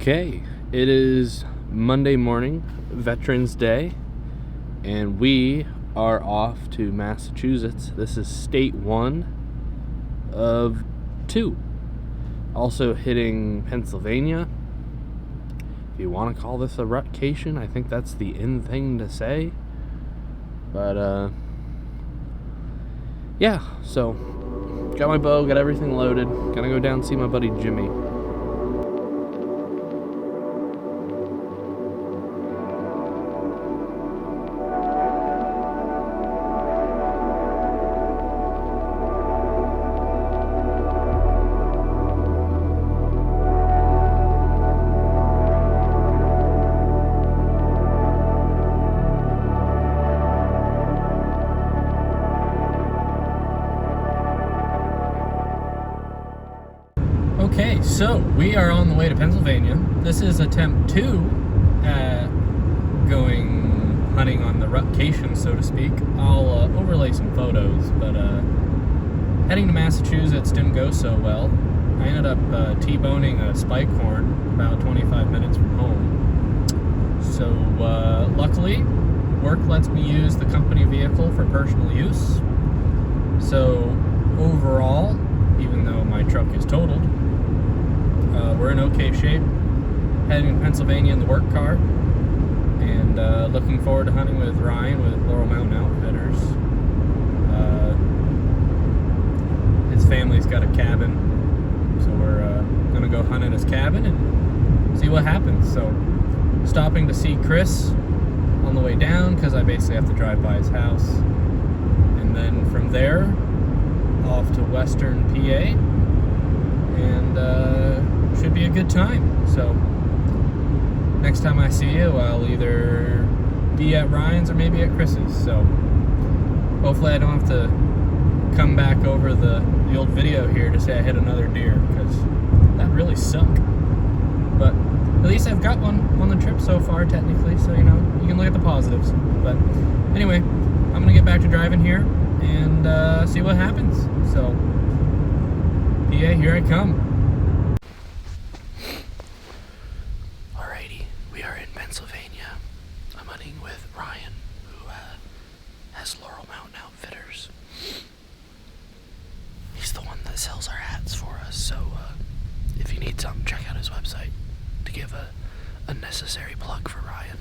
Okay, it is Monday morning, Veterans Day, and we are off to Massachusetts. This is state 1 of 2. Also hitting Pennsylvania. If you want to call this a rutcation, I think that's the in thing to say. But, yeah, so got my bow, got everything loaded. Gonna go down and see my buddy Jimmy. Okay, so we are on the way to Pennsylvania. This is attempt 2 at going hunting on the rutcation, so to speak. I'll overlay some photos, but heading to Massachusetts didn't go so well. I ended up T-boning a spike horn about 25 minutes from home. So luckily, work lets me use the company vehicle for personal use. So overall, even though my truck is totaled, we're in okay shape, heading to Pennsylvania in the work car, and looking forward to hunting with Ryan with Laurel Mountain Outfitters. His family's got a cabin, so we're gonna go hunt in his cabin and see what happens. So stopping to see Chris on the way down, because I basically have to drive by his house, and then from there off to Western PA, and should be a good time. So next time I see you, I'll either be at Ryan's or maybe at Chris's. So hopefully I don't have to come back over the old video here to say I hit another deer, because that really sucked. But at least I've got one on the trip so far, technically, so you can look at the positives. But anyway, I'm gonna get back to driving here and see what happens. So PA, here I come. Alrighty, we are in Pennsylvania. I'm hunting with Ryan, who has Laurel Mountain Outfitters. He's the one that sells our hats for us, so if you need something, check out his website, to give a necessary plug for Ryan.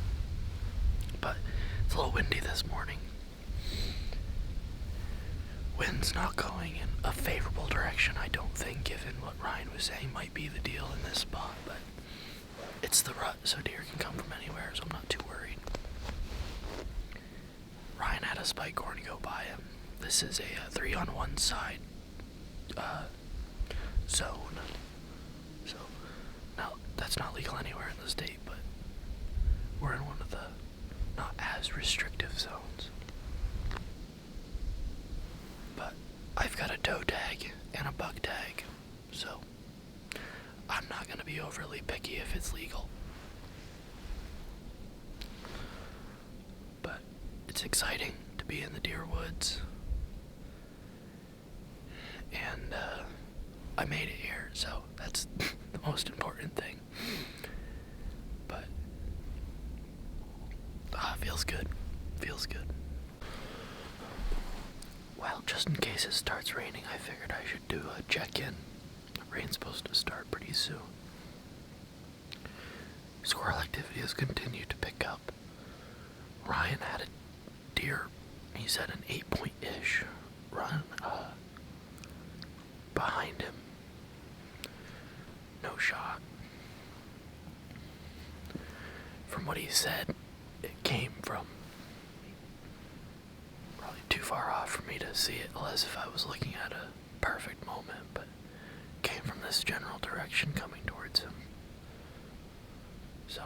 But it's a little windy this morning. Wind's not going in a favorable direction, I don't think, given what Ryan was saying might be the deal in this spot, but it's the rut, so deer can come from anywhere, so I'm not too worried. Ryan had a spike horn go by him. This is a 3-on-1 side zone, so now that's not legal anywhere in the state, but we're in one of the not as restrictive zones. But I've got a doe tag and a buck tag, so I'm not going to be overly picky if it's legal. But it's exciting to be in the deer woods. And I made it here, so that's the most important thing. But feels good. Feels good. Well, just in case it starts raining, I figured I should do a check-in. Rain's supposed to start pretty soon. Squirrel activity has continued to pick up. Ryan had a deer, he said an 8-point-ish run behind him. No shot. From what he said, it came from probably too far off for me to see it, unless if I was looking at a perfect moment, but came from this general direction coming towards him. So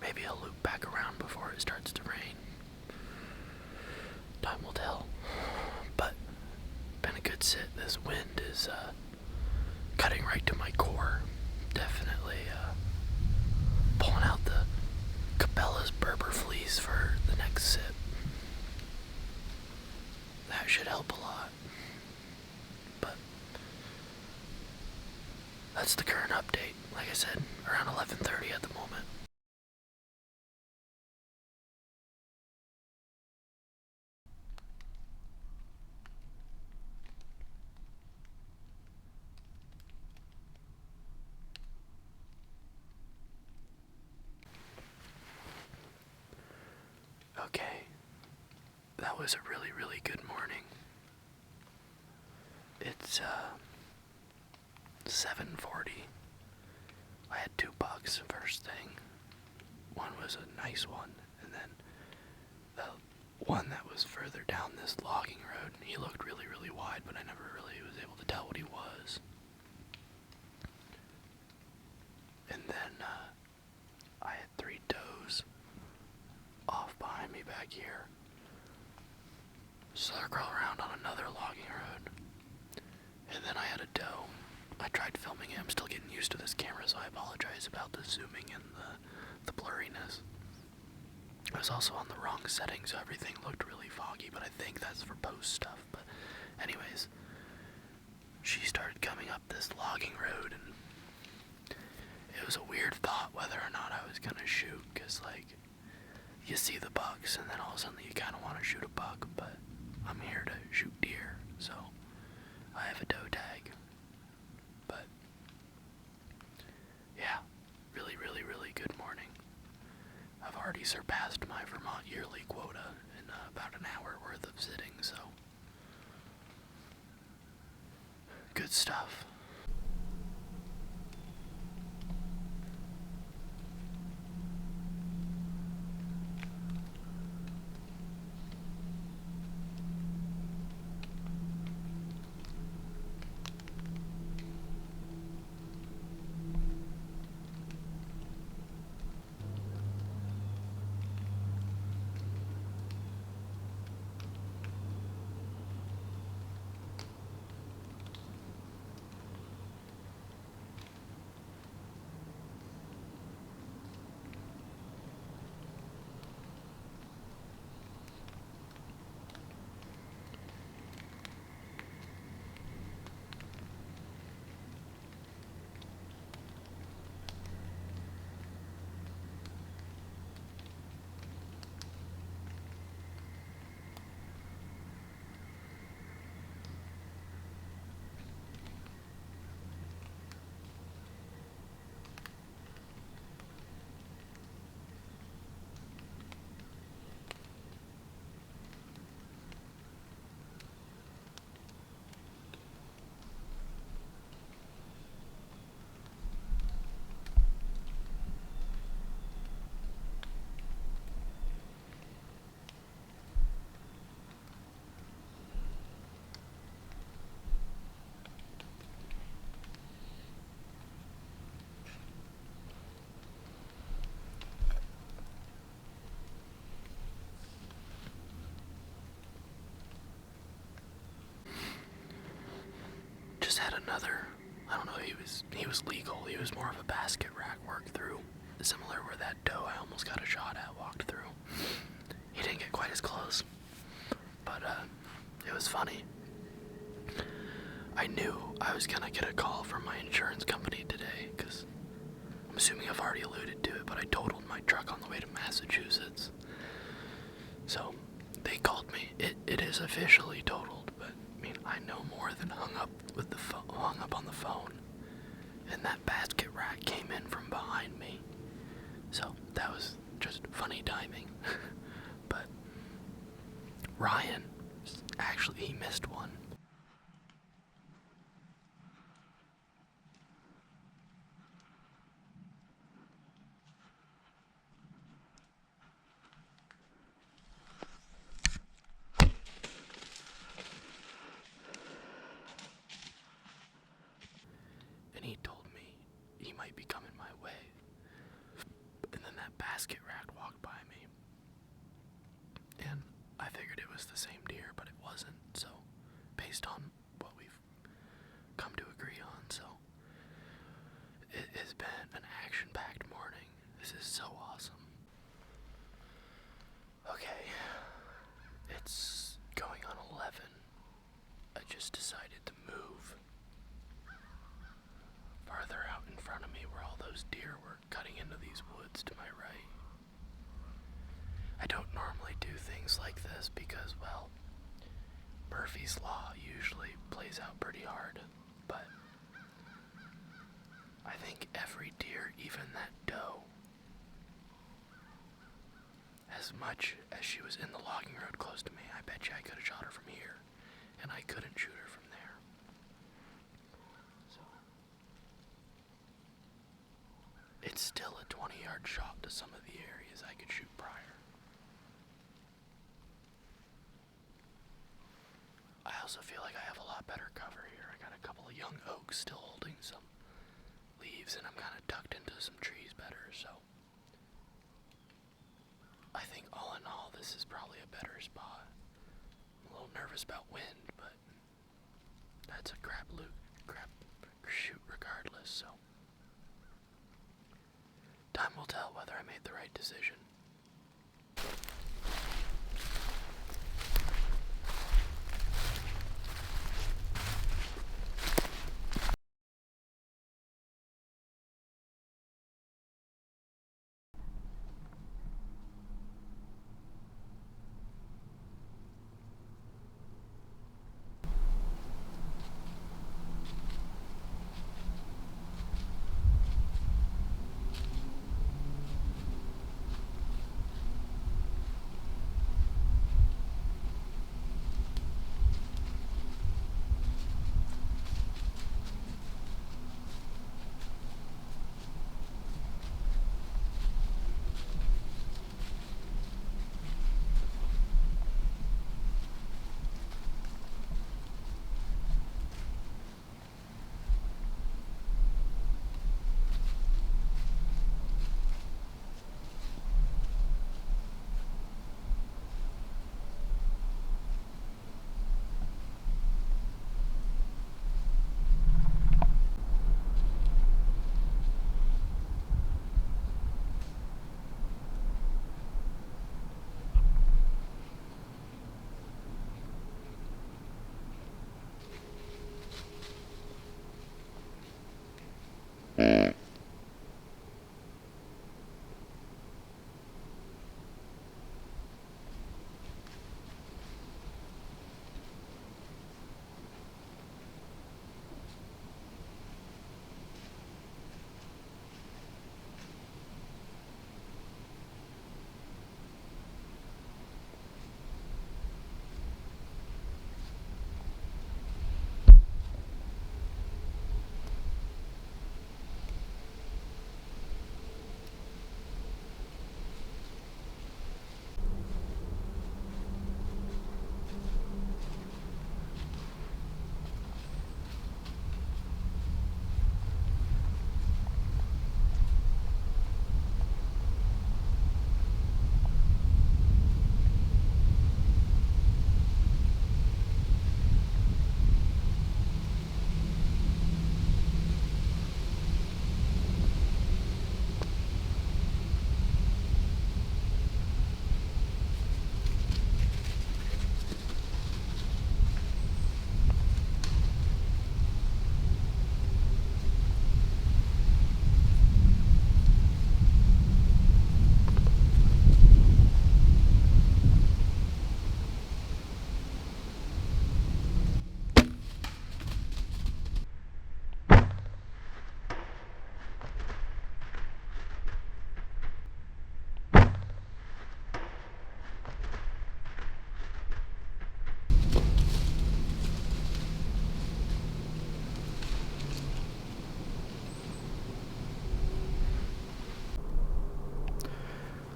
maybe I'll loop back around before it starts to rain. Time will tell. But been a good sit. This wind is cutting right to my core. Definitely pulling out the Cabela's Berber fleece for the next sit. That should help a lot. But that's the current update. Like I said, our around 11:30 at the moment. Okay, that was a really, really good morning. It's 7:40. I had 2 bucks first thing. One was a nice one, and then the one that was further down this logging road, he looked really, really wide, but I never really was able to tell what he was. And then I had 3 does off behind me back here. Circle around on another logging road. And then I had a doe. I tried filming it. I'm still getting used to this camera, so I apologize about the zooming and the blurriness. I was also on the wrong setting, so everything looked really foggy, but I think that's for post stuff. But anyways, she started coming up this logging road, and it was a weird thought whether or not I was gonna shoot, because like, you see the bucks, and then all of a sudden you kind of want to shoot a buck, but I'm here to shoot deer, so I have a doe tag. But yeah, really, really, really good morning. I've already surpassed my Vermont yearly quota in about an hour worth of sitting, so good stuff. Had another, I don't know, he was legal. He was more of a basket rack work through, similar where that doe I almost got a shot at walked through. He didn't get quite as close, but it was funny. I knew I was gonna get a call from my insurance company today, because I'm assuming I've already alluded to it, but I totaled my truck on the way to Massachusetts. So they called me. It is officially totaled, but I mean, I no more than hung up on the phone, and that basket rack came in from behind me. So that was just funny timing. But Ryan, actually, he missed one. And he told me he might be coming my way. And then that basket rack walked by me. And I figured it was the same deer, but it wasn't. So, based on what we've come to agree on, so it has been an action-packed morning. This is so awesome. Okay, it's going on 11. I just decided to move farther out in front of me where all those deer were don't normally do things like this because, well, Murphy's Law usually plays out pretty hard, but I think every deer, even that doe, as much as she was in the logging road close to me, I bet you I could have shot her from here, and I couldn't shoot her from there. So, it's still a 20-yard shot to some of the areas I could shoot prior. I also feel like I have a lot better cover here. I got a couple of young oaks still holding some leaves, and I'm kind of tucked into some trees better, so I think all in all, this is probably a better spot. I'm a little nervous about wind, but that's a crap shoot regardless, so time will tell whether I made the right decision.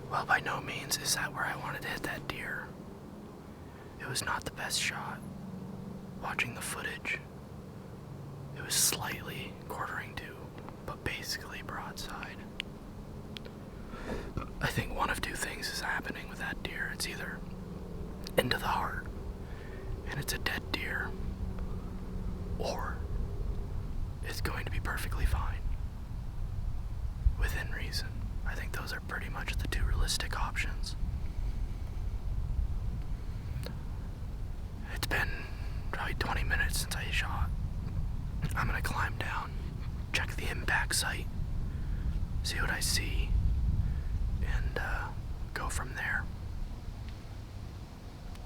Well, by no means is that where I wanted to hit that deer. It was not the best shot. Watching the footage, it was slightly quartering to, but basically broadside. I think one of two things is happening with that deer. It's either into the heart, and it's a dead deer, or it's going to be perfectly fine, within reason. I think those are pretty much the two realistic options. It's been probably 20 minutes since I shot. I'm gonna climb down, check the impact site, see what I see, and go from there.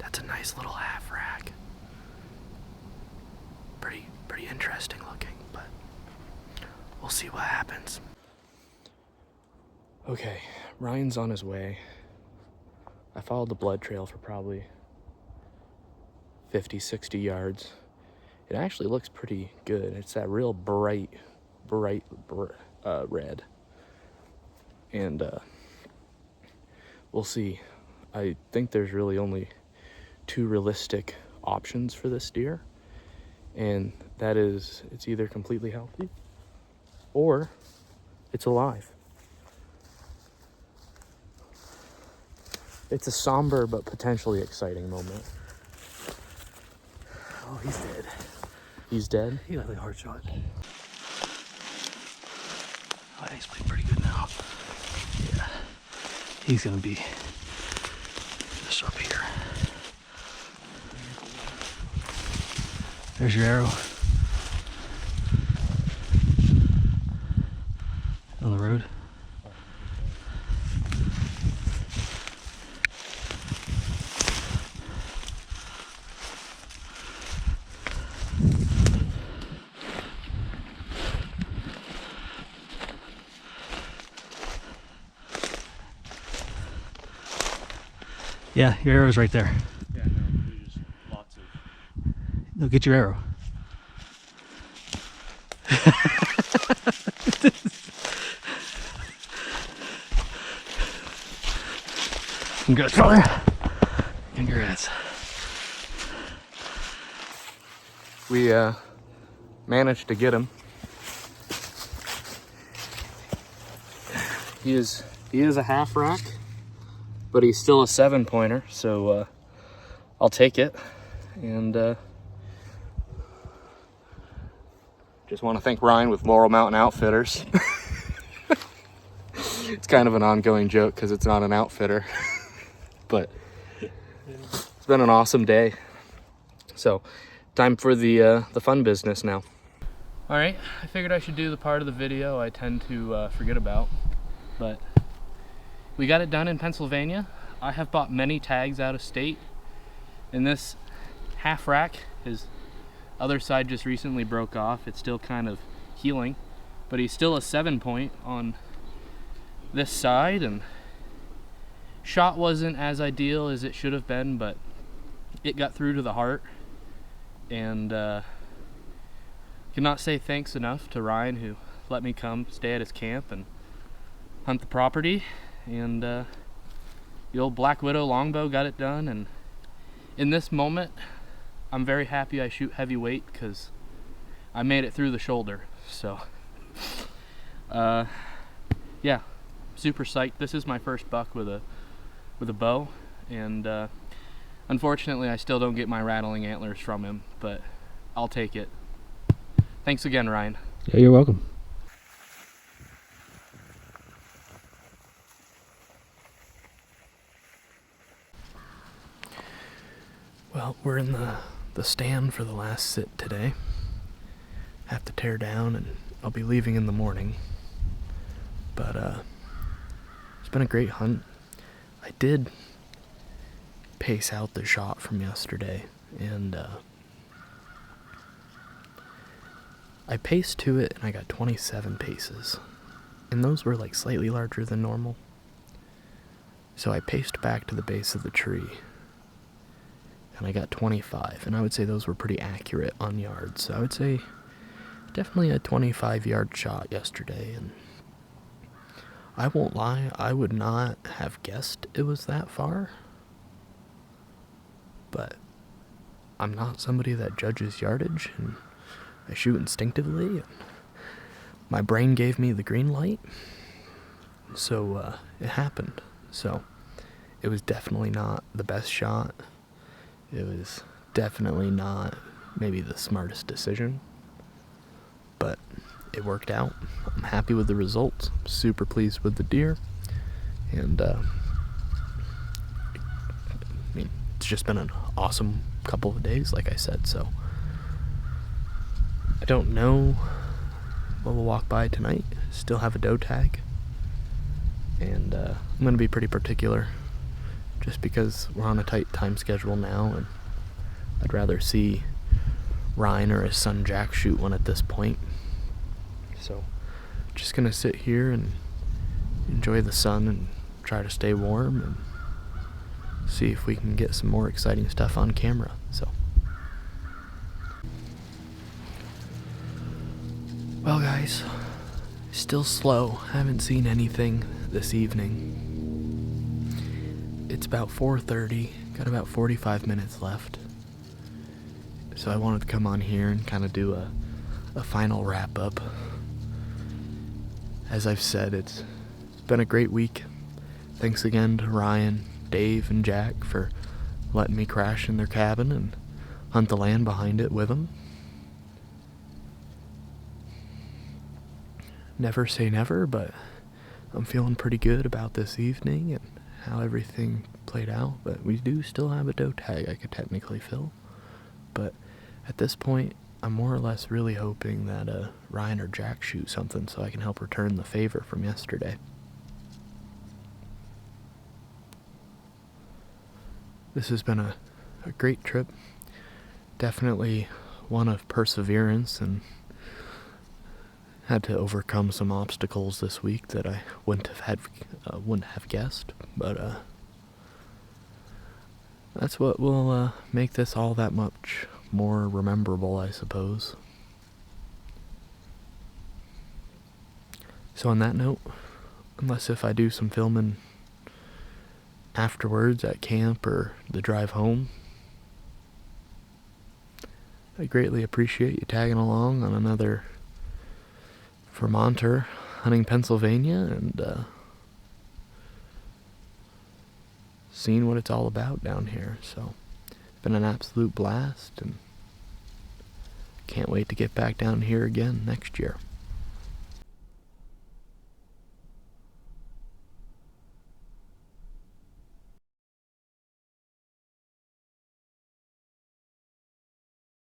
That's a nice little half rack. Pretty interesting looking, but we'll see what happens. Okay, Ryan's on his way. I followed the blood trail for probably 50, 60 yards. It actually looks pretty good. It's that real bright red. And we'll see. I think there's really only two realistic options for this deer. And that is, it's either completely healthy or it's alive. It's a somber but potentially exciting moment. Oh, he's dead. He's dead? He got like a hard shot. Oh, he's playing pretty good now. Yeah. He's gonna be just up here. There's your arrow. On the road. Yeah, your arrow's right there. Yeah, no, there's just lots of... No, get your arrow. Congrats, brother. Congrats. We managed to get him. He is a half rack, but he's still a 7-pointer, so I'll take it. And just want to thank Ryan with Laurel Mountain Outfitters. It's kind of an ongoing joke because it's not an outfitter, but it's been an awesome day. So, time for the fun business now. All right, I figured I should do the part of the video I tend to forget about, but we got it done in Pennsylvania. I have bought many tags out of state, and this half rack, his other side just recently broke off. It's still kind of healing, but he's still a 7-point on this side, and shot wasn't as ideal as it should have been, but it got through to the heart. And cannot say thanks enough to Ryan, who let me come stay at his camp and hunt the property. And the old Black Widow Longbow got it done. And in this moment, I'm very happy I shoot heavyweight because I made it through the shoulder. So yeah, super psyched. This is my first buck with a bow, and unfortunately I still don't get my rattling antlers from him, but I'll take it. Thanks again, Ryan. Yeah, you're welcome. Well, we're in the stand for the last sit today. Have to tear down, and I'll be leaving in the morning. But it's been a great hunt. I did pace out the shot from yesterday, and I paced to it, and I got 27 paces, and those were like slightly larger than normal. So I paced back to the base of the tree, and I got 25, and I would say those were pretty accurate on yards. So I would say definitely a 25-yard shot yesterday, and I won't lie, I would not have guessed it was that far, but I'm not somebody that judges yardage, and I shoot instinctively, and my brain gave me the green light, so it happened. So it was definitely not the best shot. It was definitely not maybe the smartest decision, but it worked out. I'm happy with the results. Super pleased with the deer, and I mean, it's just been an awesome couple of days, like I said. So I don't know what we'll walk by tonight. Still have a doe tag, and I'm gonna be pretty particular. just because we're on a tight time schedule now, and I'd rather see Ryan or his son Jack shoot one at this point. So, just gonna sit here and enjoy the sun and try to stay warm and see if we can get some more exciting stuff on camera. So, well guys, still slow. Haven't seen anything this evening. It's about 4:30, got about 45 minutes left. So I wanted to come on here and kind of do a final wrap up. As I've said, it's been a great week. Thanks again to Ryan, Dave, and Jack for letting me crash in their cabin and hunt the land behind it with them. Never say never, but I'm feeling pretty good about this evening and how everything played out. But we do still have a doe tag I could technically fill. But at this point, I'm more or less really hoping that Ryan or Jack shoot something so I can help return the favor from yesterday. This has been a great trip. Definitely one of perseverance, and had to overcome some obstacles this week that I wouldn't have guessed. But that's what will make this all that much more rememberable, I suppose. So on that note, unless if I do some filming afterwards at camp or the drive home, I greatly appreciate you tagging along on another Vermonter hunting Pennsylvania and seeing what it's all about down here. So it's been an absolute blast, and can't wait to get back down here again next year.